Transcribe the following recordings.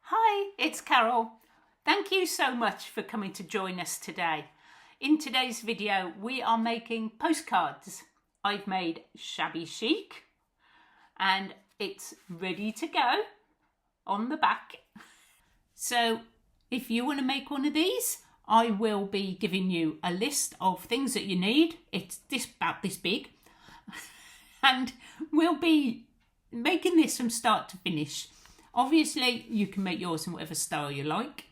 Hi, it's Carol. Thank you so much for coming to join us today. In today's video, we are making postcards. I've made shabby chic and it's ready to go on the back. So if you want to make one of these, I will be giving you a list of things that you need. It's about this big. And we'll be making this from start to finish. Obviously, you can make yours in whatever style you like.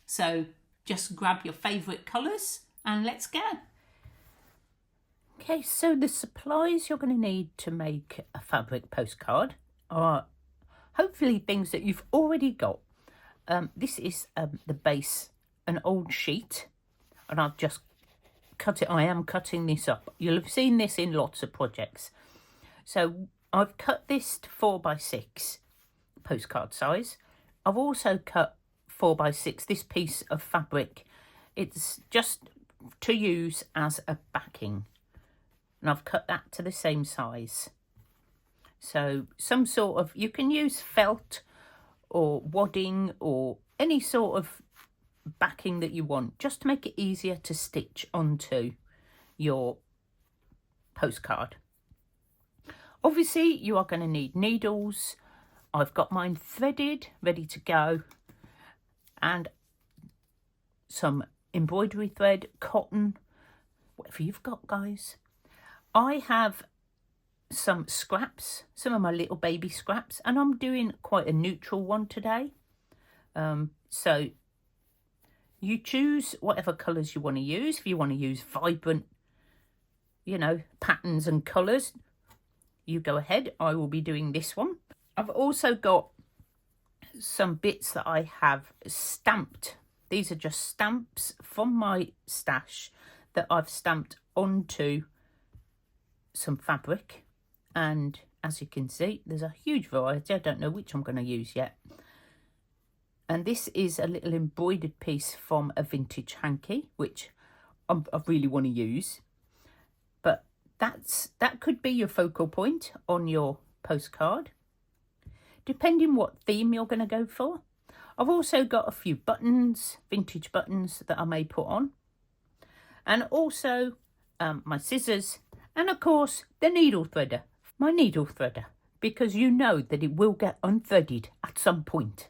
So just grab your favourite colours and let's go. Okay, so the supplies you're going to need to make a fabric postcard are hopefully things that you've already got. This is the base, an old sheet, and I've just cut it. I am cutting this up. You'll have seen this in lots of projects. So I've cut this to 4x6 postcard size. I've also cut 4x6 this piece of fabric. It's just to use as a backing, and I've cut that to the same size. So some sort of, you can use felt or wadding or any sort of backing that you want, just to make it easier to stitch onto your postcard. Obviously, you are going to need needles. I've got mine threaded, ready to go, and some embroidery thread, cotton, whatever you've got, guys. I have some scraps, some of my little baby scraps, and I'm doing quite a neutral one today. So you choose whatever colours you want to use. If you want to use vibrant, patterns and colours, you go ahead. I will be doing this one. I've also got some bits that I have stamped. These are just stamps from my stash that I've stamped onto some fabric. And as you can see, there's a huge variety. I don't know which I'm going to use yet. And this is a little embroidered piece from a vintage hanky, which I really want to use. But that could be your focal point on your postcard, depending what theme you're going to go for. I've also got a few buttons, vintage buttons that I may put on. And also my scissors, and of course the needle threader. My needle threader, because you know that it will get unthreaded at some point.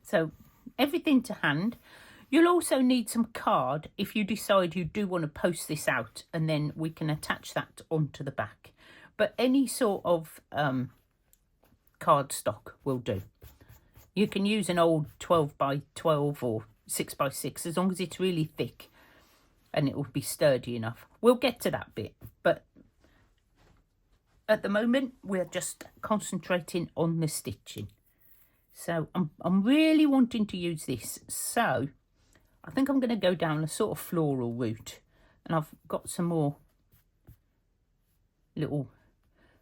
So everything to hand. You'll also need some card if you decide you do want to post this out, and then we can attach that onto the back. But any sort of cardstock will do. You can use an old 12x12 or 6x6 as long as it's really thick and it will be sturdy enough. We'll get to that bit, but at the moment we're just concentrating on the stitching. So I'm really wanting to use this, so I think I'm going to go down a sort of floral route, and I've got some more little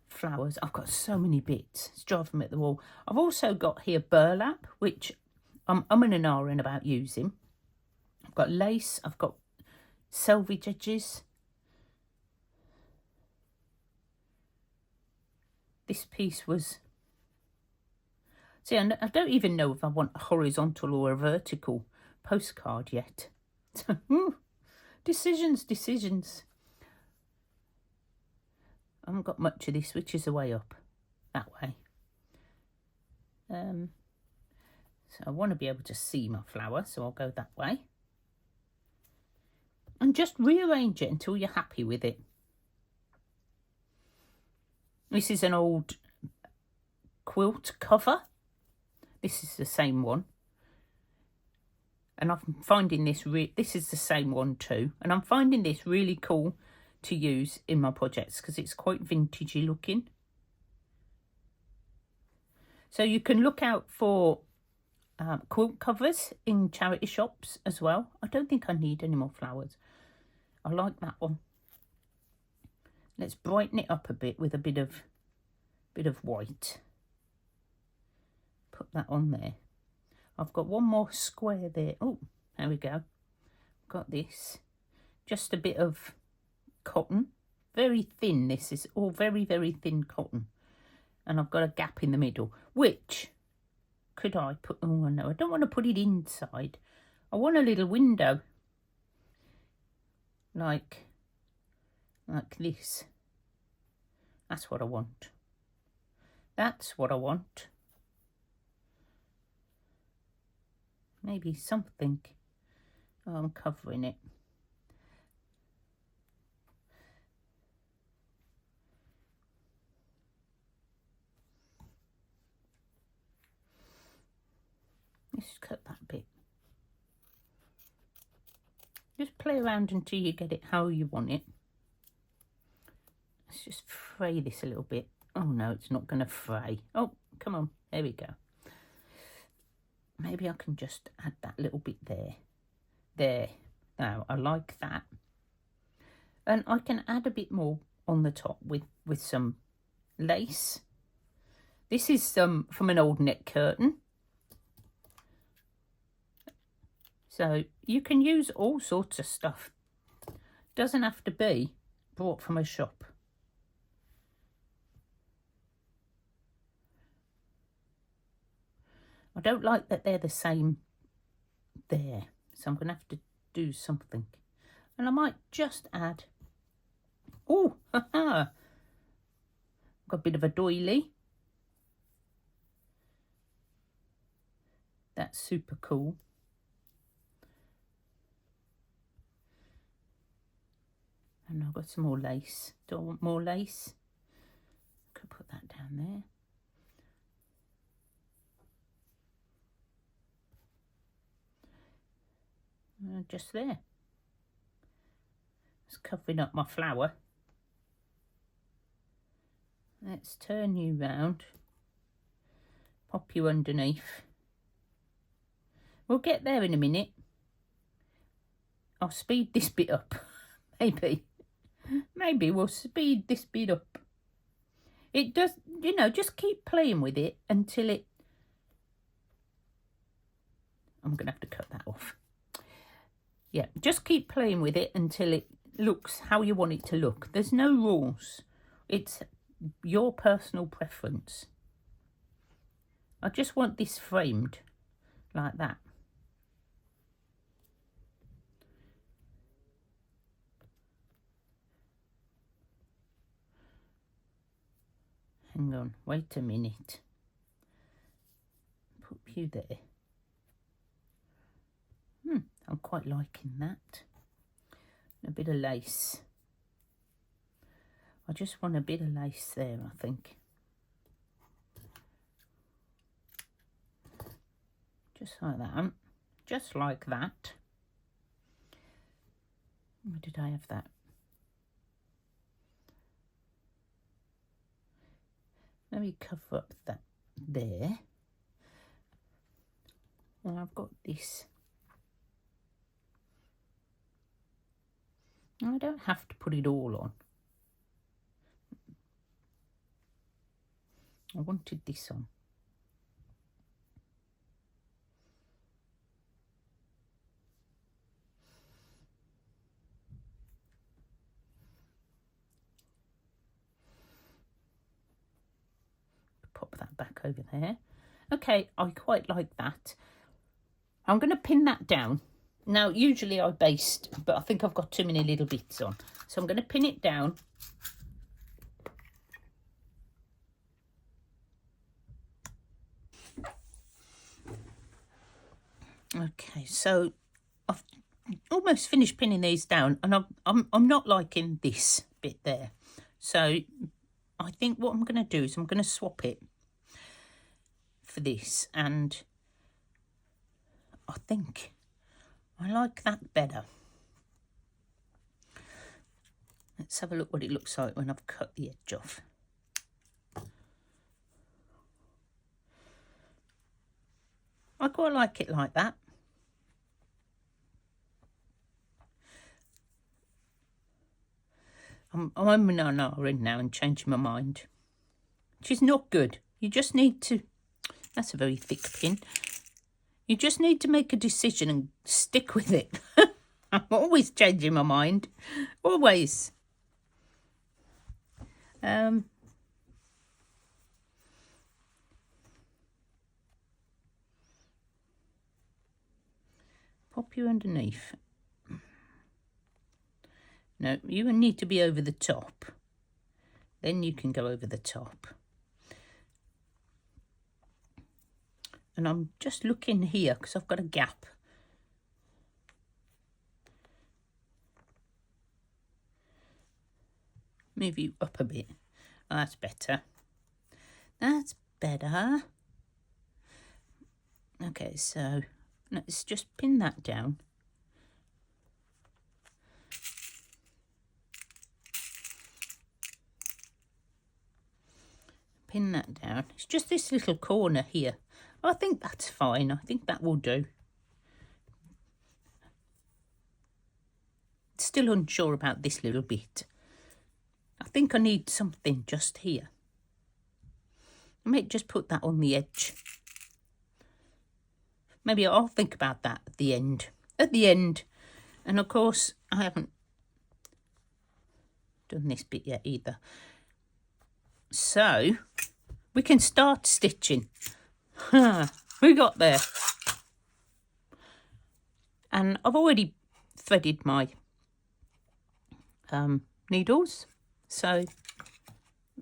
flowers. I've got so many bits, it's driving me at the wall. I've also got here burlap, which I'm in and ahhing about using. I've got lace, I've got selvage edges. This piece was, see, I don't even know if I want a horizontal or a vertical postcard yet. Decisions. I haven't got much of this, which is the way up, that way. So I want to be able to see my flower, so I'll go that way. And just rearrange it until you're happy with it. This is an old quilt cover. This is the same one. And I'm finding this, this is the same one too. And I'm finding this really cool to use in my projects because it's quite vintagey looking. So you can look out for quilt covers in charity shops as well. I don't think I need any more flowers. I like that one. Let's brighten it up a bit with a bit of white. Put that on there. I've got one more square there. Oh, there we go. Got this. Just a bit of cotton. Very thin. This is all very, very thin cotton. And I've got a gap in the middle, which could I put? Oh no, I don't want to put it inside. I want a little window. Like this. That's what I want. That's what I want. Maybe something. Oh, I'm covering it. Let's cut that bit. Just play around until you get it how you want it. Let's just fray this a little bit. Oh no, it's not going to fray. Oh, come on. There we go. Maybe I can just add that little bit there. There. Now, I like that. And I can add a bit more on the top with some lace. This is from an old net curtain. So you can use all sorts of stuff. Doesn't have to be bought from a shop. I don't like that they're the same there. So I'm going to have to do something. And I might just add... Oh, haha. Got a bit of a doily. That's super cool. And I've got some more lace. Do I want more lace? Could put that down there. Just there. It's covering up my flower. Let's turn you round. Pop you underneath. We'll get there in a minute. I'll speed this bit up. Maybe we'll speed this bit up. It does, you know, just keep playing with it until it... I'm going to have to cut that off. Yeah, just keep playing with it until it looks how you want it to look. There's no rules. It's your personal preference. I just want this framed like that. Hang on, wait a minute. Put you there. I'm quite liking that. A bit of lace. I just want a bit of lace there, I think. Just like that. Just like that. Where did I have that? Let me cover up that there. And I've got this. I don't have to put it all on. I wanted this on. Pop that back over there. Okay, I quite like that. I'm going to pin that down. Now, usually I baste, but I think I've got too many little bits on. So I'm going to pin it down. Okay, so I've almost finished pinning these down, and I'm not liking this bit there. So I think what I'm going to do is I'm going to swap it for this, and I think I like that better. Let's have a look what it looks like when I've cut the edge off. I quite like it like that. I'm in now and changing my mind. Which is not good. You just need to... That's a very thick pin. You just need to make a decision and stick with it. I'm always changing my mind. Always. pop you underneath. No, you need to be over the top. Then you can go over the top. And I'm just looking here because I've got a gap. Move you up a bit. Oh, that's better. That's better. Okay, so let's just pin that down. Pin that down. It's just this little corner here. I think that's fine. I think that will do. Still unsure about this little bit. I think I need something just here. I might just put that on the edge. Maybe I'll think about that at the end. At the end. And of course, I haven't done this bit yet either. So, we can start stitching. We got there. And I've already threaded my needles. So,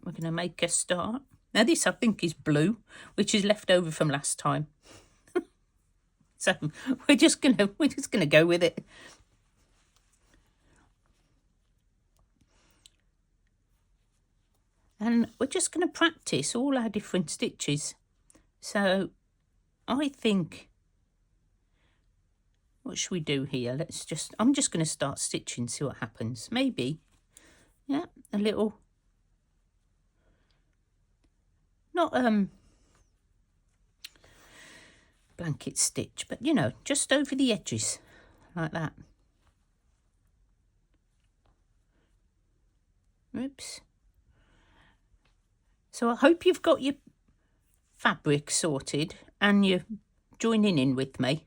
we're going to make a start. Now this I think is blue, which is left over from last time. So we're just gonna go with it. And we're just gonna practice all our different stitches. So I think, what should we do here? I'm just gonna start stitching, see what happens. Maybe, yeah, a little, not blanket stitch, but you know, just over the edges like that. Oops. So I hope you've got your fabric sorted and you're joining in with me.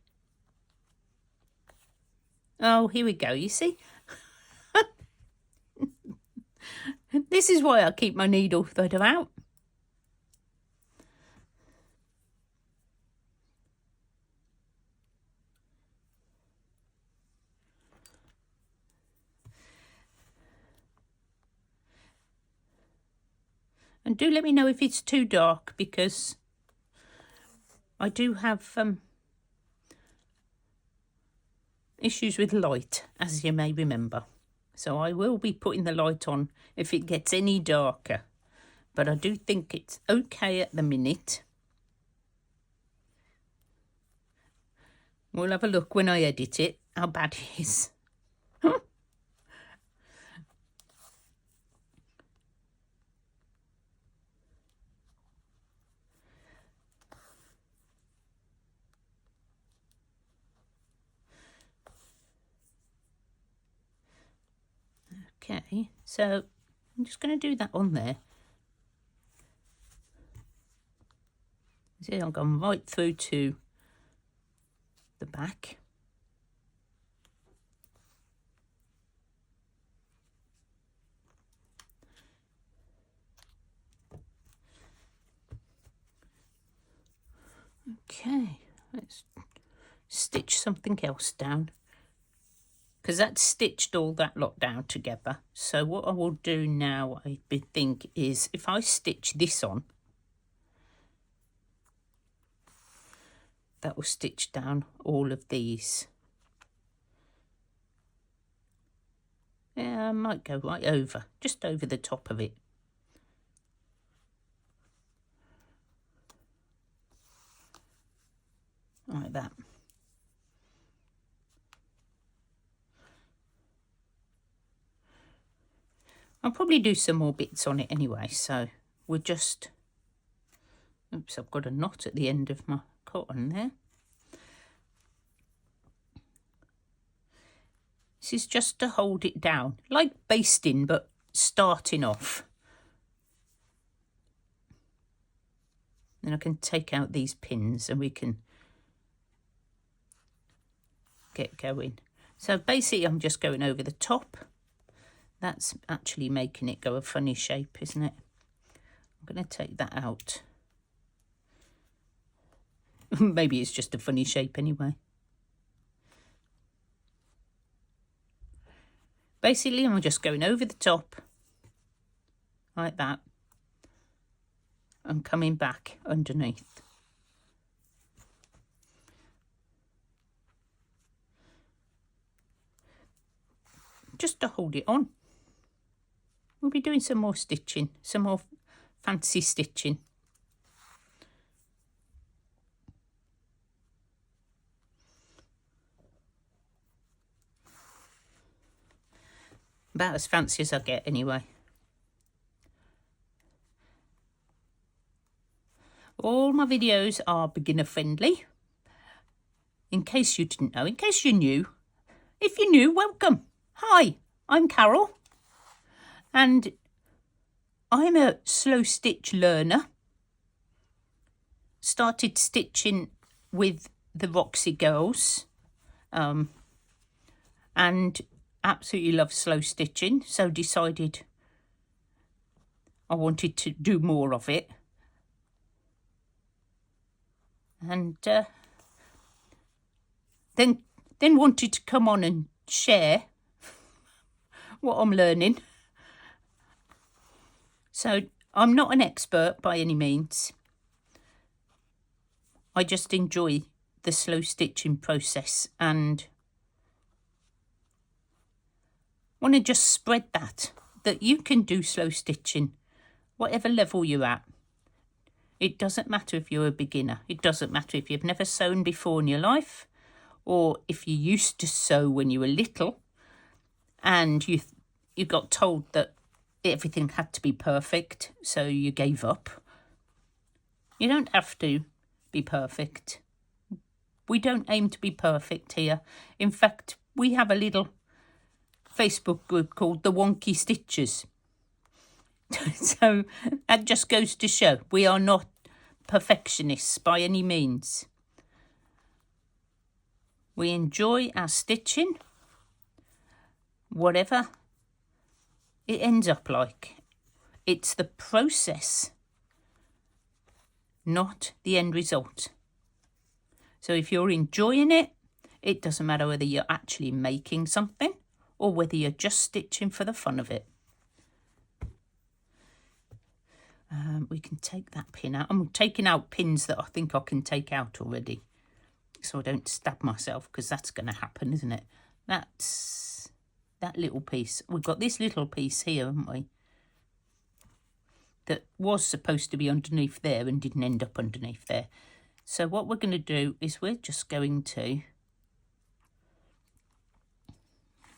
Oh, here we go, you see? This is why I keep my needle threader out. And do let me know if it's too dark, because I do have issues with light, as you may remember. So I will be putting the light on if it gets any darker. But I do think it's okay at the minute. We'll have a look when I edit it, how bad it is. Okay, so I'm just going to do that on there. See, I've gone right through to the back. Okay, let's stitch something else down, because that's stitched all that lot down together. So what I will do now, I think, is if I stitch this on, that will stitch down all of these. Yeah, I might go right over, just over the top of it. Like that. I'll probably do some more bits on it anyway, so we'll just... Oops, I've got a knot at the end of my cotton there. This is just to hold it down, like basting, but starting off. Then I can take out these pins and we can get going. So basically I'm just going over the top. That's actually making it go a funny shape, isn't it? I'm going to take that out. Maybe it's just a funny shape anyway. Basically, I'm just going over the top like that and coming back underneath. Just to hold it on. We'll be doing some more stitching, some more fancy stitching. About as fancy as I get anyway. All my videos are beginner friendly. In case you didn't know, in case you knew. If you're new, welcome. Hi, I'm Carol. And I'm a slow stitch learner. Started stitching with the Roxy girls. And absolutely love slow stitching, so decided I wanted to do more of it. And then wanted to come on and share what I'm learning. So I'm not an expert by any means. I just enjoy the slow stitching process and want to just spread that you can do slow stitching, whatever level you're at. It doesn't matter if you're a beginner. It doesn't matter if you've never sewn before in your life, or if you used to sew when you were little and you got told that everything had to be perfect, so you gave up. You don't have to be perfect. We don't aim to be perfect here. In fact, we have a little Facebook group called the Wonky Stitchers. So that just goes to show we are not perfectionists by any means. We enjoy our stitching, whatever it ends up like. It's the process, not the end result. So if you're enjoying it, it doesn't matter whether you're actually making something or whether you're just stitching for the fun of it. We can take that pin out. I'm taking out pins that I think I can take out already, so I don't stab myself, because that's going to happen, isn't it? That's that little piece. We've got this little piece here, haven't we? That was supposed to be underneath there and didn't end up underneath there. So what we're going to do is we're just going to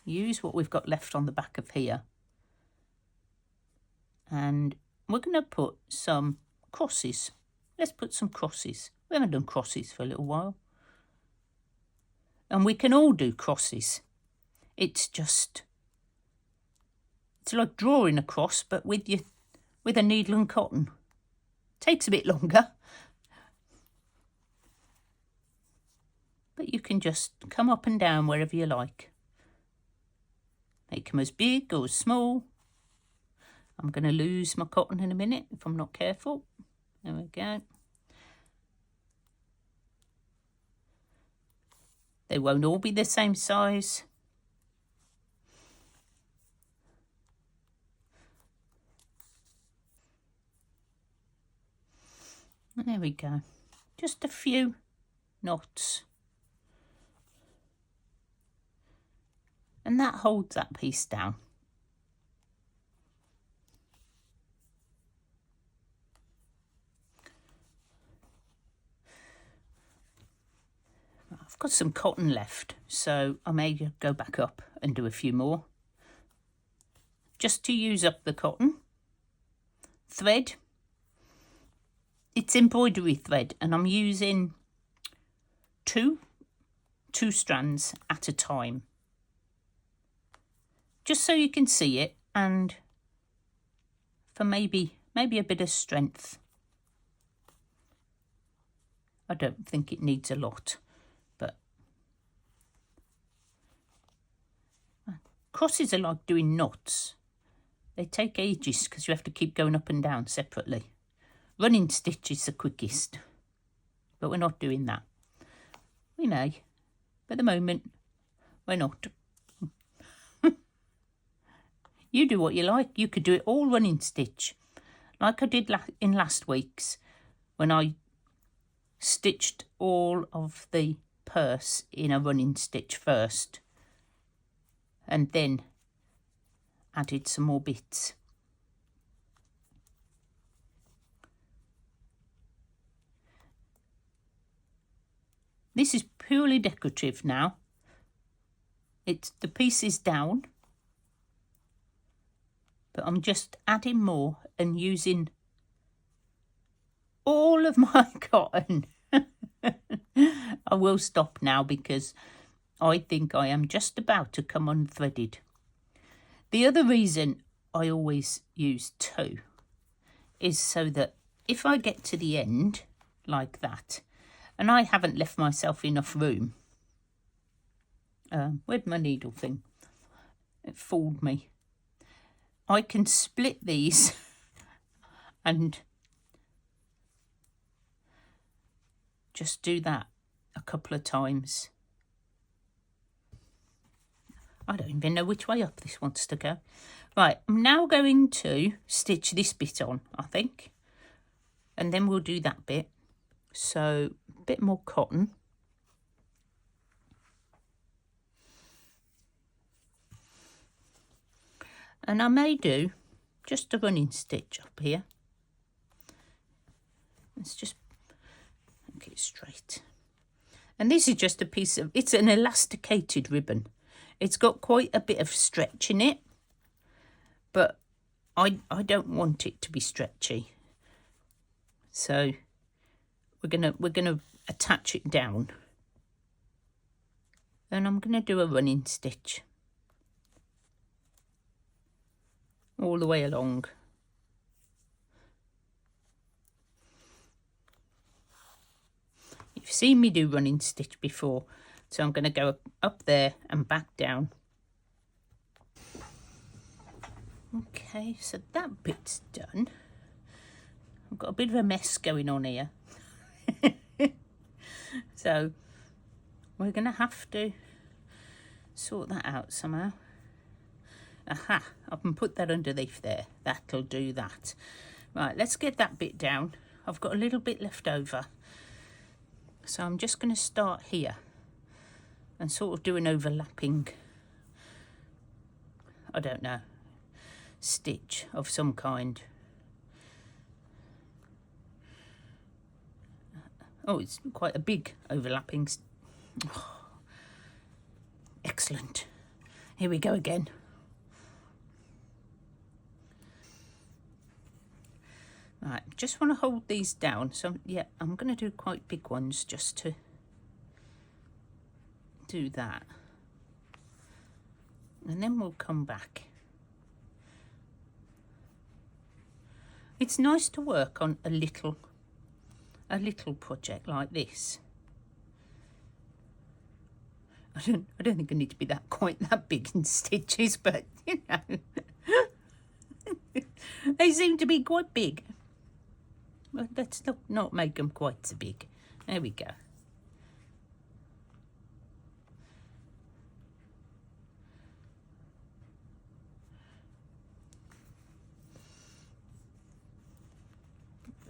use what we've got left on the back of here, and we're going to put some crosses. Let's put some crosses. We haven't done crosses for a little while. And we can all do crosses. It's like drawing a cross, but with a needle and cotton. Takes a bit longer. But you can just come up and down wherever you like. Make them as big or as small. I'm going to lose my cotton in a minute if I'm not careful. There we go. They won't all be the same size. There we go. Just a few knots. And that holds that piece down. I've got some cotton left, so I may go back up and do a few more. Just to use up the cotton. Thread. It's embroidery thread, and I'm using two strands at a time. Just so you can see it, and for maybe a bit of strength. I don't think it needs a lot, but crosses are like doing knots. They take ages because you have to keep going up and down separately. Running stitch is the quickest, but we're not doing that. We may, but at the moment we're not. You do what you like. You could do it all running stitch, like I did in last week's, when I stitched all of the purse in a running stitch first and then added some more bits. This is purely decorative now. The piece is down, but I'm just adding more and using all of my cotton. I will stop now because I think I am just about to come unthreaded. The other reason I always use 2 is so that if I get to the end like that, and I haven't left myself enough room. Where'd my needle thing? It fooled me. I can split these and just do that a couple of times. I don't even know which way up this wants to go. Right, I'm now going to stitch this bit on, I think. And then we'll do that bit. So, a bit more cotton. And I may do just a running stitch up here. Let's just make it straight. And this is just a piece of, it's an elasticated ribbon. It's got quite a bit of stretch in it, but I don't want it to be stretchy. So we're gonna attach it down. And I'm gonna do a running stitch all the way along. You've seen me do running stitch before, so I'm going to go up there and back down. Okay, so that bit's done. I've got a bit of a mess going on here. So we're going to have to sort that out somehow. Aha, I can put that underneath there. That'll do that. Right, let's get that bit down. I've got a little bit left over. So I'm just going to start here and sort of do an overlapping, I don't know, stitch of some kind. Oh, it's quite a big overlapping. Oh, excellent. Here we go again. Right, just want to hold these down. So, yeah, I'm going to do quite big ones just to do that. And then we'll come back. It's nice to work on a little project like this. I don't think I need to be quite that big in stitches, but you know, they seem to be quite big. Well, let's not make them quite so big. There we go.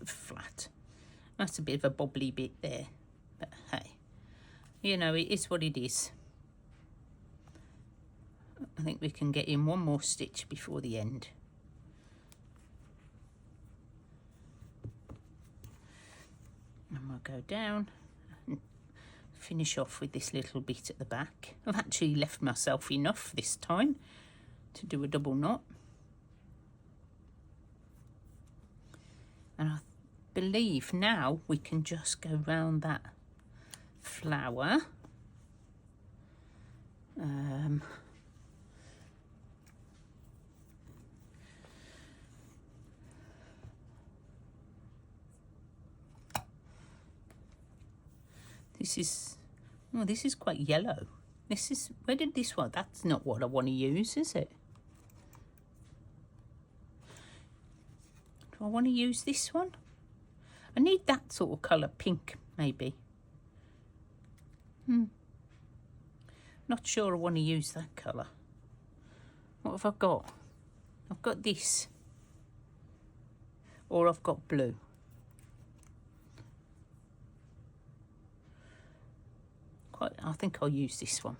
Flat. That's a bit of a bobbly bit there. But hey, you know, it is what it is. I think we can get in one more stitch before the end. And we'll go down and finish off with this little bit at the back. I've actually left myself enough this time to do a double knot. And I believe now we can just go round that flower. This is quite yellow. Where did this one? That's not what I want to use, is it? Do I want to use this one? I need that sort of colour, pink, maybe. Not sure I want to use that colour. What have I got? I've got this, or I've got blue. I think I'll use this one.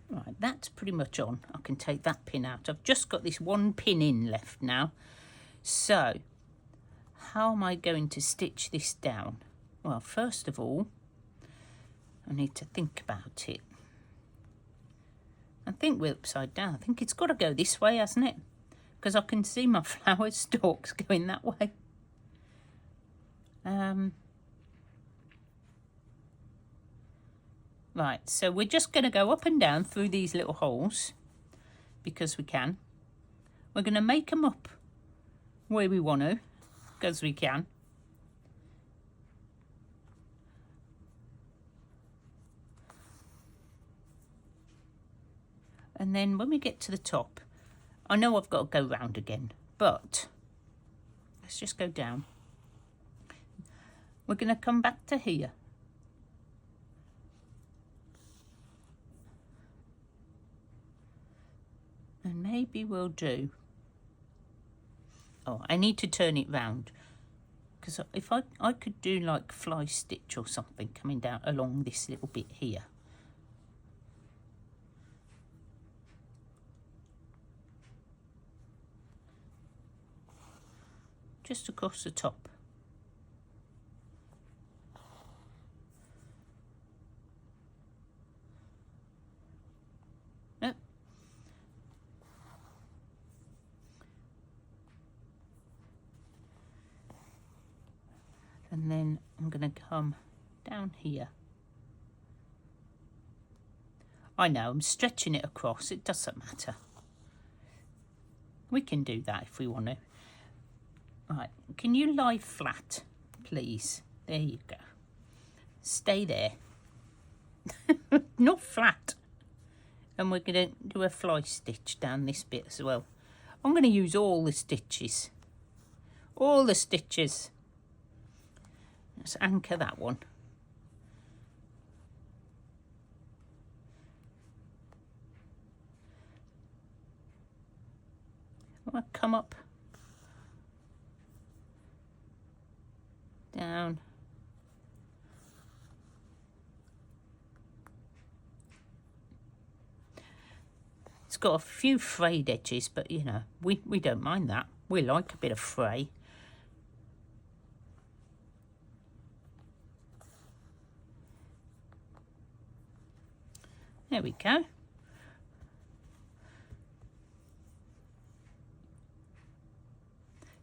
Right, that's pretty much on. I can take that pin out. I've just got this one pin in left now. So, how am I going to stitch this down? Well, first of all, I need to think about it. I think we're upside down. I think it's got to go this way, hasn't it? Because I can see my flower stalks going that way. Right, so we're just going to go up and down through these little holes because we can. We're going to make them up where we want to because we can. And then when we get to the top, I know I've got to go round again, but let's just go down. We're going to come back to here. And maybe we'll do... Oh, I need to turn it round. Because if I could do like fly stitch or something coming down along this little bit here. Just across the top. Nope. And then I'm going to come down here. I know, I'm stretching it across. It doesn't matter. We can do that if we want to. Right, can you lie flat, please? There you go. Stay there. Not flat. And we're going to do a fly stitch down this bit as well. I'm going to use all the stitches. All the stitches. Let's anchor that one. I'll come up. Down. It's got a few frayed edges, but you know, we don't mind that. We like a bit of fray. There we go.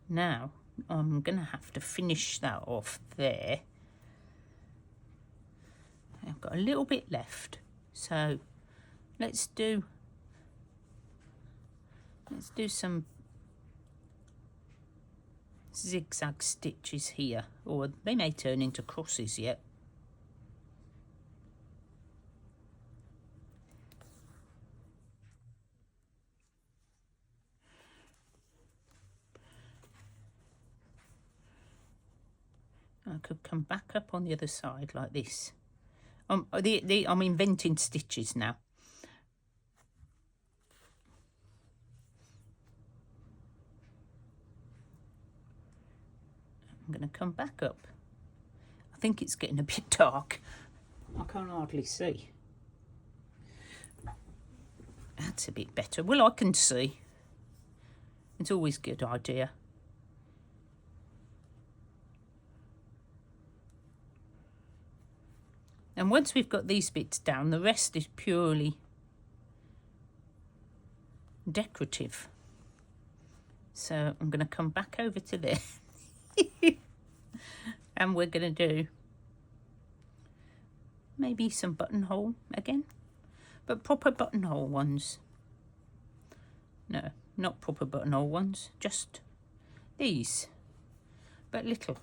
Now, I'm going to have to finish that off there. I've got a little bit left, so let's do some zigzag stitches here, or they may turn into crosses yet. I could come back up on the other side like this. I'm inventing stitches now. I'm going to come back up. I think it's getting a bit dark. I can't hardly see. That's a bit better. Well, I can see. It's always a good idea. And once we've got these bits down, the rest is purely decorative. So I'm going to come back over to there. And we're going to do maybe some buttonhole again. But proper buttonhole ones. No, not proper buttonhole ones. Just these. But little.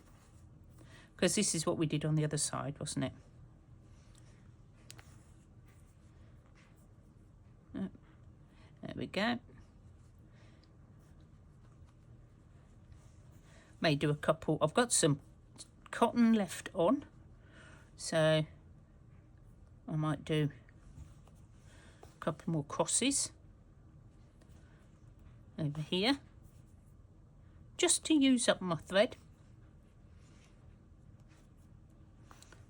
Because this is what we did on the other side, wasn't it? There we go. May do a couple. I've got some cotton left on, so I might do a couple more crosses. over here, just to use up my thread.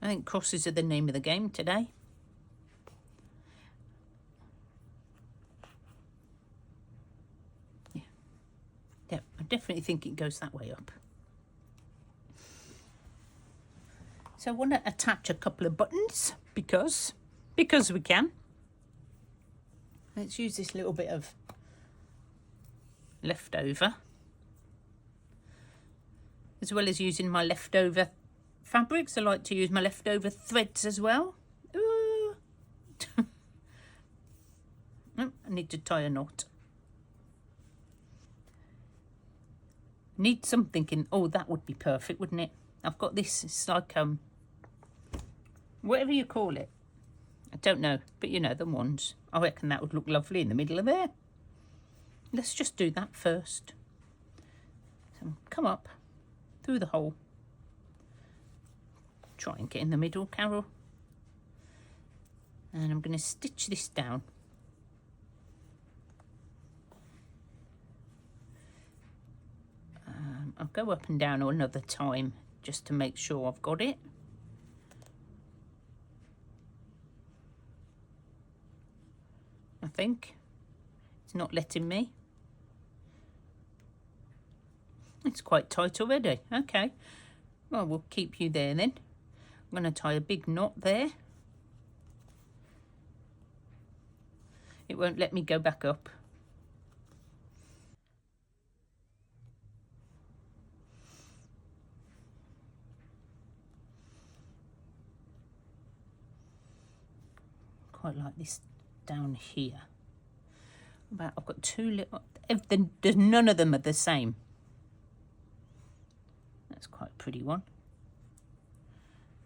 I think crosses are the name of the game today. Yeah, I definitely think it goes that way up. So I want to attach a couple of buttons because we can. Let's use this little bit of leftover, as well as using my leftover fabrics. I like to use my leftover threads as well. Ooh. Oh, I need to tie a knot. Need something in. Oh, that would be perfect, wouldn't it? I've got this. It's like whatever you call it. I don't know, but you know, the ones. I reckon that would look lovely in the middle of there. Let's just do that first. So come up through the hole. Try and get in the middle, Carol. And I'm going to stitch this down. I'll go up and down another time just to make sure I've got it. I think it's not letting me. It's quite tight already. Okay, well, we'll keep you there then. I'm going to tie a big knot there. It won't let me go back up. Quite like this down here. I've got two little, there's none of them are the same. That's quite a pretty one.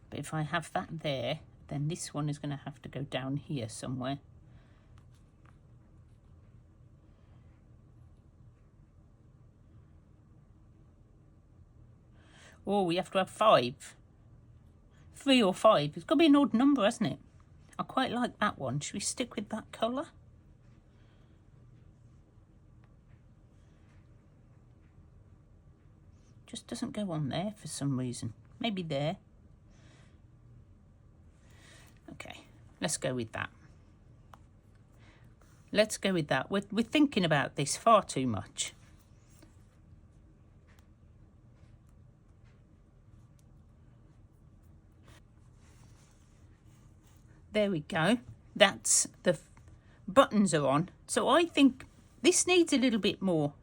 But if I have that there, then this one is going to have to go down here somewhere. Oh, we have to have 5. 3 or 5. It's got to be an odd number, hasn't it? I quite like that one. Should we stick with that colour? Just doesn't go on there for some reason. Maybe there. Okay, let's go with that. Let's go with that. We're thinking about this far too much. There we go. That's the buttons are on. So I think this needs a little bit more.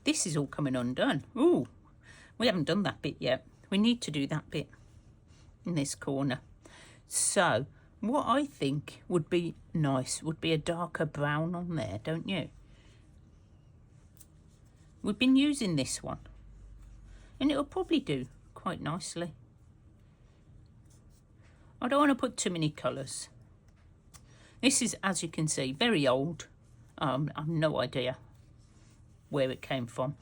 This is all coming undone. Ooh, we haven't done that bit yet. We need to do that bit in this corner. So what I think would be nice would be a darker brown on there, don't you? We've been using this one and it'll probably do quite nicely. I don't want to put too many colours. This is, as you can see, very old. I've no idea where it came from.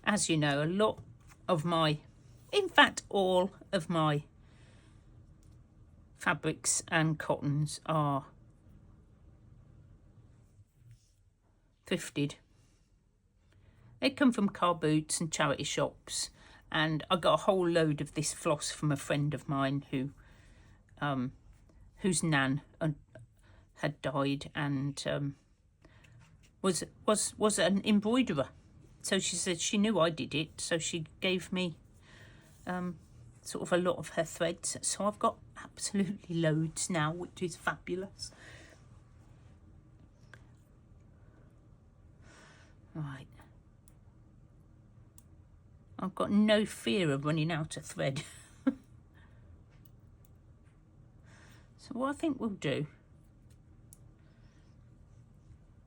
As you know, a lot of my, in fact all of my fabrics and cottons are thrifted. They come from car boots and charity shops, and I got a whole load of this floss from a friend of mine who whose nan had died and was an embroiderer. So she said she knew I did it, so she gave me sort of a lot of her threads. So I've got absolutely loads now, which is fabulous. Right. I've got no fear of running out of thread. So what I think we'll do,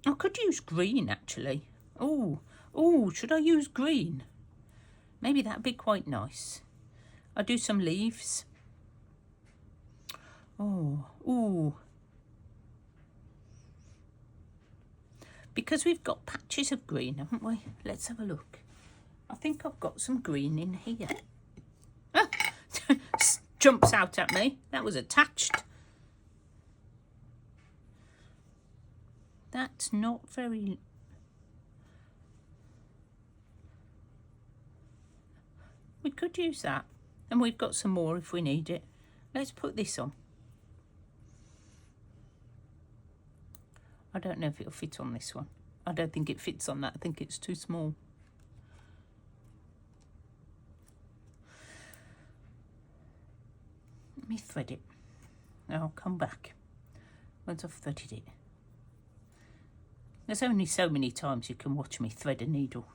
I could use green actually. Oh, should I use green? Maybe that'd be quite nice. I'll do some leaves. Oh. Because we've got patches of green, haven't we? Let's have a look. I think I've got some green in here. Ah, jumps out at me. That was attached. That's not very... could use that. And we've got some more if we need it. Let's put this on. I don't know if it'll fit on this one. I don't think it fits on that. I think it's too small. Let me thread it. I'll come back once I've threaded it. There's only so many times you can watch me thread a needle.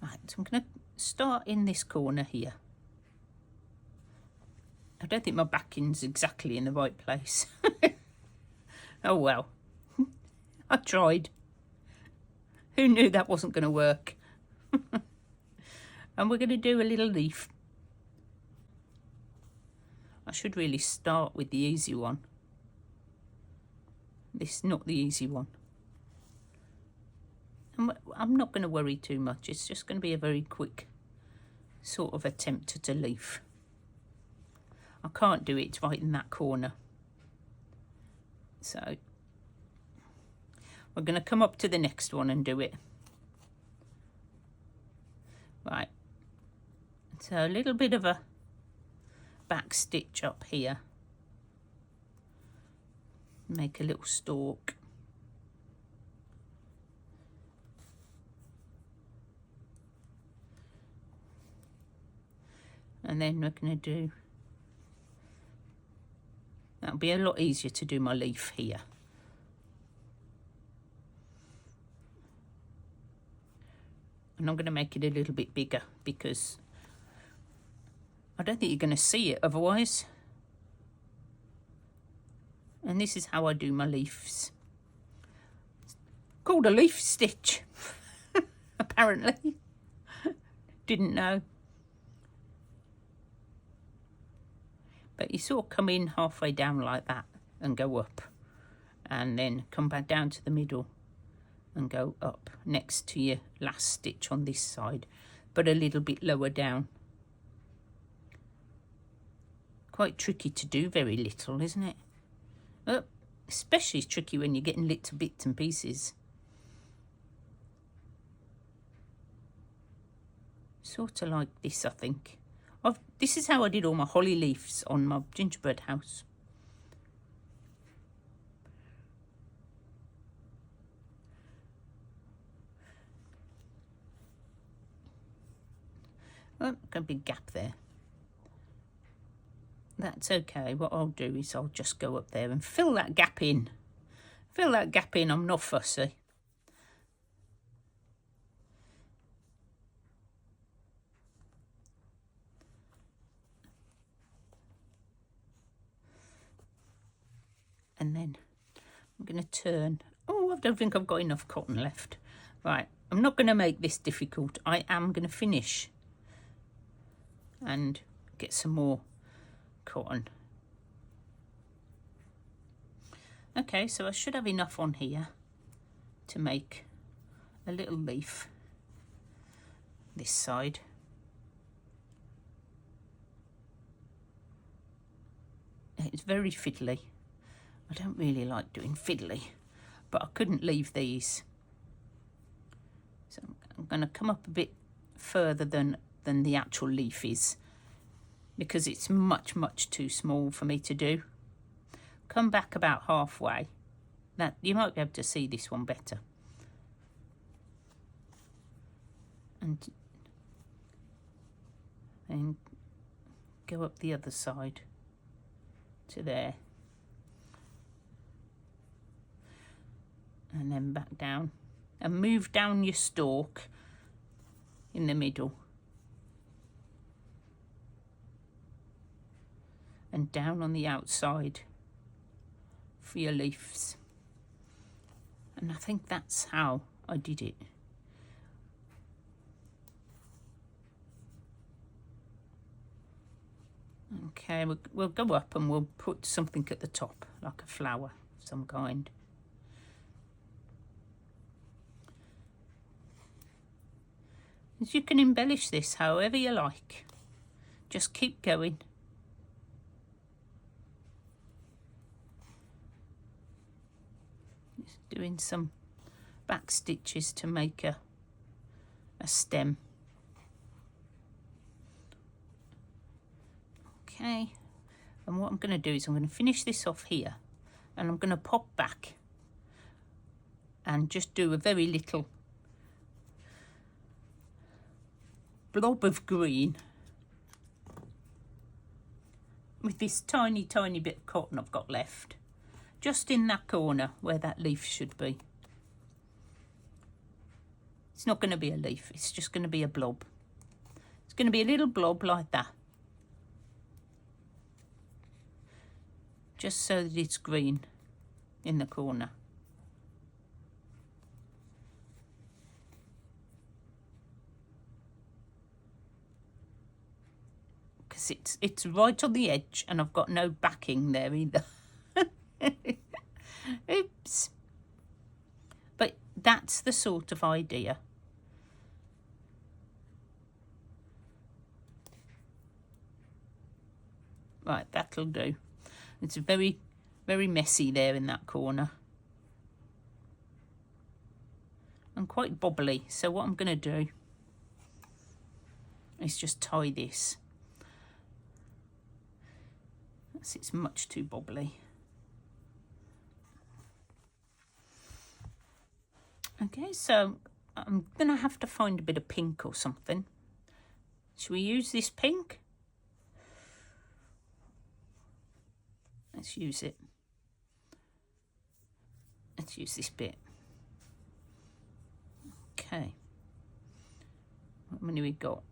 Right, so I'm going to start in this corner here. I don't think my backing's exactly in the right place. Oh well, I tried. Who knew that wasn't going to work? And we're going to do a little leaf. I should really start with the easy one. This is not the easy one. And I'm not going to worry too much. It's just going to be a very quick sort of attempt at a leaf. I can't do it right in that corner. So we're going to come up to the next one and do it. Right. So a little bit of a back stitch up here. Make a little stalk. And then we're going to do, that'll be a lot easier to do my leaf here. And I'm going to make it a little bit bigger because I don't think you're going to see it otherwise. And this is how I do my leaves. It's called a leaf stitch, apparently. Didn't know. But you sort of come in halfway down like that and go up. And then come back down to the middle and go up next to your last stitch on this side, but a little bit lower down. Quite tricky to do very little, isn't it? Well, especially tricky when you're getting little bits and pieces. Sort of like this, I think. This is how I did all my holly leaves on my gingerbread house. Oh, got a big gap there. That's okay. What I'll do is I'll just go up there and fill that gap in. Fill that gap in. I'm not fussy. And then I'm going to turn. Oh, I don't think I've got enough cotton left. Right, I'm not going to make this difficult. I am going to finish and get some more cotton. Okay, so I should have enough on here to make a little leaf this side. It's very fiddly. I don't really like doing fiddly, but I couldn't leave these. So I'm going to come up a bit further than the actual leaf is, because it's much, much too small for me to do. Come back about halfway. That you might be able to see this one better. And then go up the other side to there. And then back down. And move down your stalk in the middle. And down on the outside for your leaves. And I think that's how I did it. Okay, we'll go up and we'll put something at the top, like a flower of some kind. You can embellish this however you like. Just keep going. Just doing some back stitches to make a stem. Okay, and what I'm going to do is I'm going to finish this off here, and I'm going to pop back and just do a very little blob of green with this tiny bit of cotton I've got left, just in that corner where that leaf should be. It's not going to be a leaf, it's just going to be a blob. It's going to be a little blob like that, just so that it's green in the corner. Because it's right on the edge and I've got no backing there either. Oops. But that's the sort of idea. Right, that'll do. It's very, very messy there in that corner. And quite bobbly. So what I'm going to do is just tie this. It's much too bobbly. Okay, so I'm going to have to find a bit of pink or something. Should we use this pink? Let's use it. Let's use this bit. Okay. How many we got?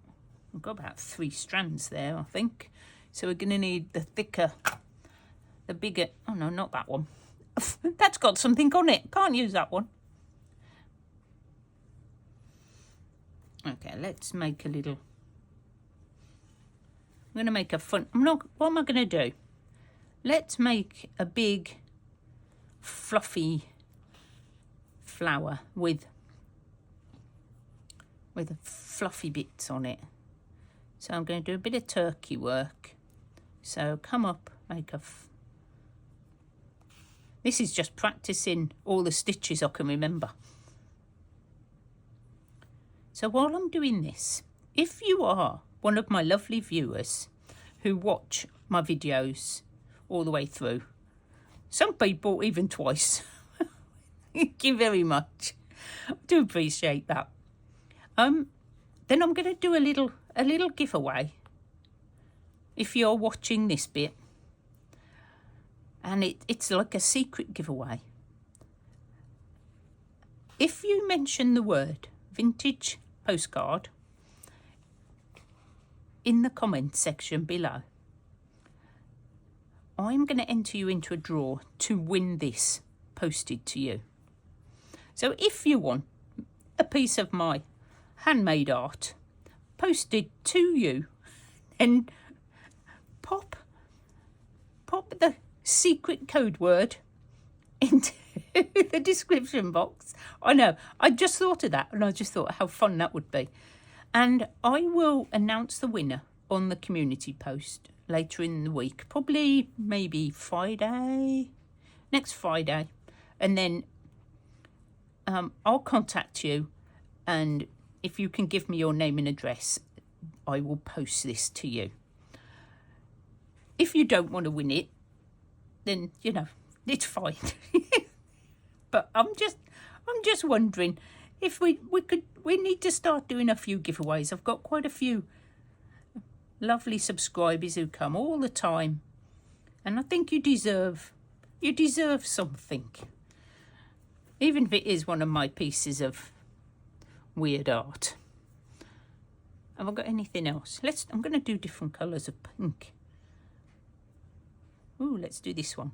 We've got about 3 strands there, I think. So we're going to need the thicker, the bigger. Oh no, not that one. That's got something on it. Can't use that one. Okay, let's make a little. I'm going to make a fun. What am I going to do? Let's make a big, fluffy flower with fluffy bits on it. So I'm going to do a bit of turkey work. So come up, make a. This is just practicing all the stitches I can remember. So while I'm doing this, if you are one of my lovely viewers who watch my videos all the way through, some people even twice, thank you very much. I do appreciate that. Then I'm going to do a little giveaway. If you're watching this bit, and it's like a secret giveaway. If you mention the word vintage postcard in the comment section below, I'm going to enter you into a draw to win this posted to you. So if you want a piece of my handmade art posted to you, then pop the secret code word into the description box. I know, I just thought of that, and I just thought how fun that would be. And I will announce the winner on the community post later in the week, probably maybe next Friday. And then I'll contact you, and if you can give me your name and address, I will post this to you. If you don't want to win it, then, it's fine. But I'm just wondering if we need to start doing a few giveaways. I've got quite a few lovely subscribers who come all the time, and I think you deserve something, even if it is one of my pieces of weird art. Have I got anything else? I'm going to do different colours of pink. Ooh, let's do this one.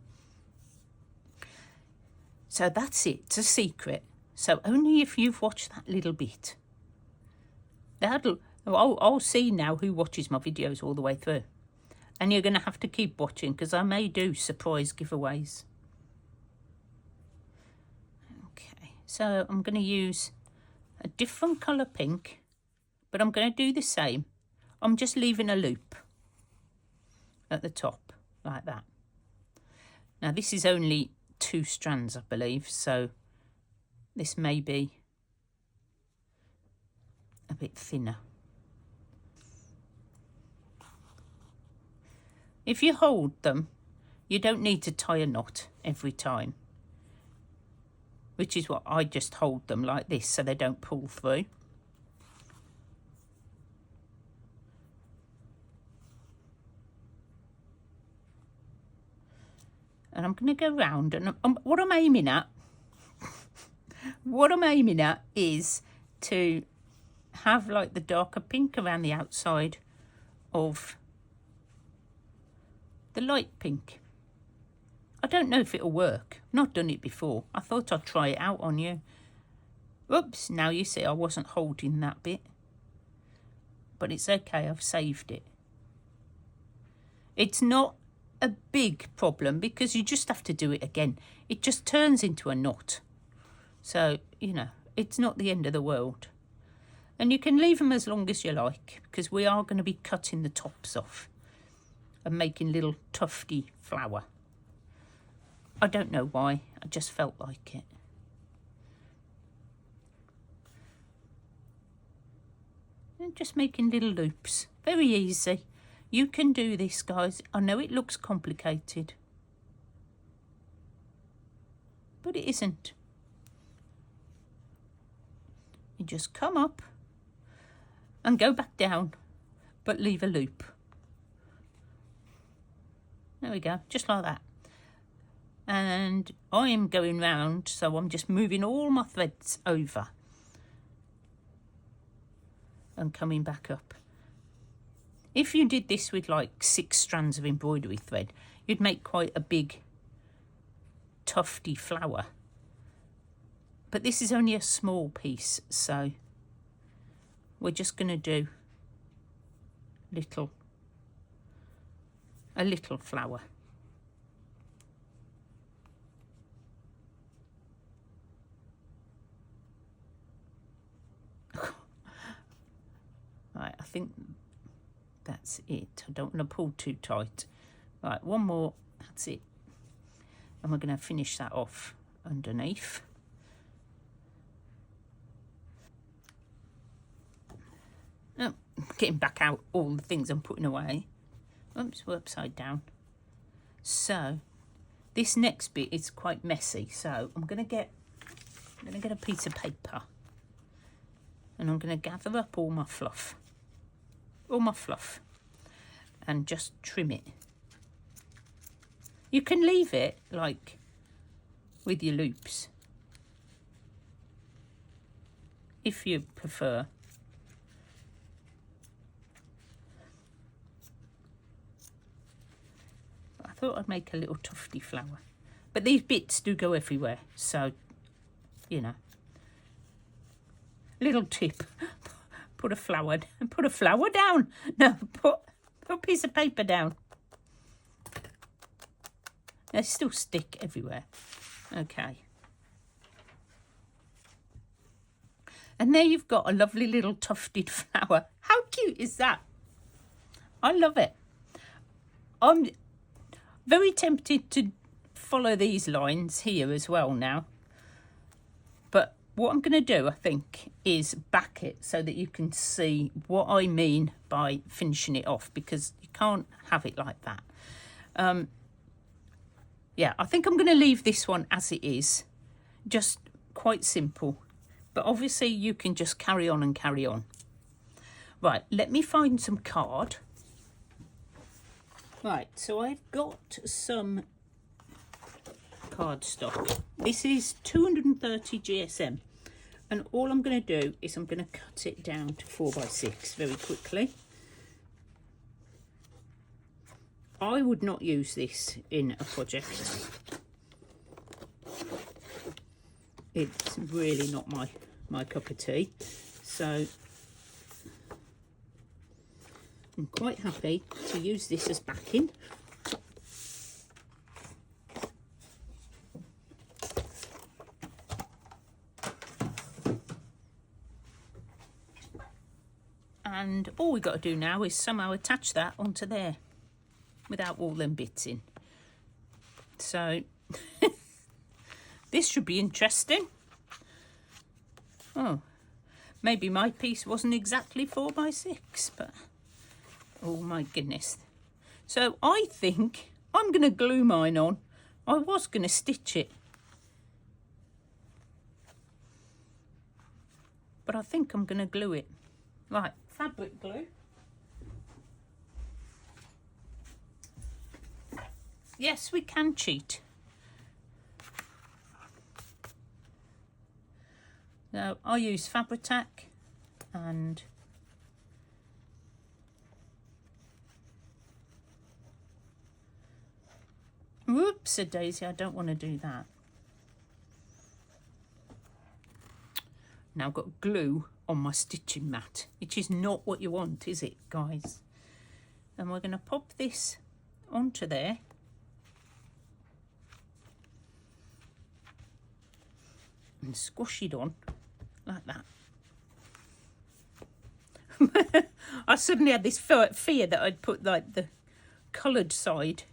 So that's it. It's a secret. So only if you've watched that little bit. I'll see now who watches my videos all the way through. And you're going to have to keep watching, because I may do surprise giveaways. Okay, so I'm going to use a different colour pink, but I'm going to do the same. I'm just leaving a loop at the top, like that. Now this is only 2 strands, I believe, so this may be a bit thinner. If you hold them, you don't need to tie a knot every time, which is what I just hold them like this so they don't pull through. And I'm going to go round, and what I'm aiming at, is to have like the darker pink around the outside of the light pink. I don't know if it'll work. I've not done it before. I thought I'd try it out on you. Oops, now you see I wasn't holding that bit. But it's okay, I've saved it. It's not a big problem because you just have to do it again. It just turns into a knot. So, you know, it's not the end of the world. And you can leave them as long as you like because we are going to be cutting the tops off and making little tufty flower. I don't know why, I just felt like it. And just making little loops, very easy. You can do this, guys. I know it looks complicated, but it isn't. You just come up and go back down, but leave a loop. There we go, just like that. And I am going round, so I'm just moving all my threads over and coming back up. If you did this with like 6 strands of embroidery thread, you'd make quite a big tufty flower. But this is only a small piece, so we're just going to do a little flower. Right, I think that's it. I don't want to pull too tight. Right, one more, that's it. And we're going to finish that off underneath. Oh, getting back out all the things I'm putting away. Oops, we're upside down. So this next bit is quite messy, so I'm going to get a piece of paper and I'm going to gather up all my fluff, and just trim it. You can leave it like with your loops if you prefer. I thought I'd make a little tufty flower, but these bits do go everywhere, so you know. Little tip: put a flower down. No, put a piece of paper down. They still stick everywhere. Okay. And there you've got a lovely little tufted flower. How cute is that? I love it. I'm very tempted to follow these lines here as well now. But what I'm going to do, I think, is back it so that you can see what I mean by finishing it off, because you can't have it like that. Yeah, I think I'm going to leave this one as it is, just quite simple. But obviously you can just carry on and carry on. Right, let me find some card. Right, so I've got some cardstock. This is 230 GSM. And all I'm going to do is I'm going to cut it down to 4x6 very quickly. I would not use this in a project. It's really not my cup of tea. So I'm quite happy to use this as backing. And all we've got to do now is somehow attach that onto there without all them bits in. So This should be interesting. Oh, maybe my piece wasn't exactly 4x6, but oh my goodness. So I think I'm going to glue mine on. I was going to stitch it, but I think I'm going to glue it. Right, fabric glue. Yes, we can cheat. Now, I use Fabri-Tac and whoops-a-daisy, I don't want to do that. Now I've got glue on my stitching mat, which is not what you want, is it, guys? And we're going to pop this onto there. And squash it on like that. I suddenly had this fear that I'd put like the coloured side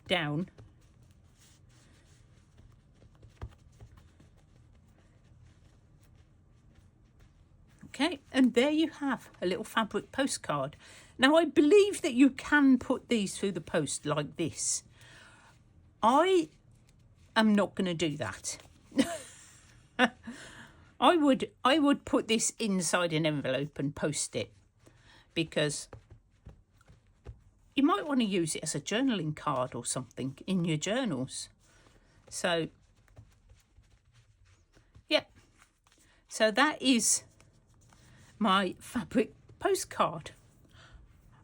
down. Okay, and there you have a little fabric postcard. Now I believe that you can put these through the post like this. I am not going to do that. I would put this inside an envelope and post it, because you might want to use it as a journaling card or something in your journals. So, yep. So that is my fabric postcard.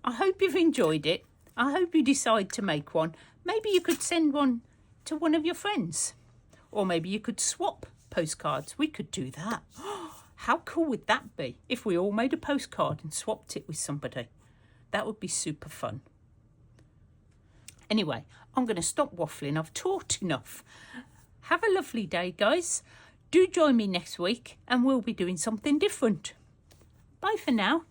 I hope you've enjoyed it. I hope you decide to make one. Maybe you could send one to one of your friends, or maybe you could swap postcards. We could do that. How cool would that be if we all made a postcard and swapped it with somebody? That would be super fun. Anyway, I'm going to stop waffling. I've talked enough. Have a lovely day, guys. Do join me next week and we'll be doing something different. Bye for now.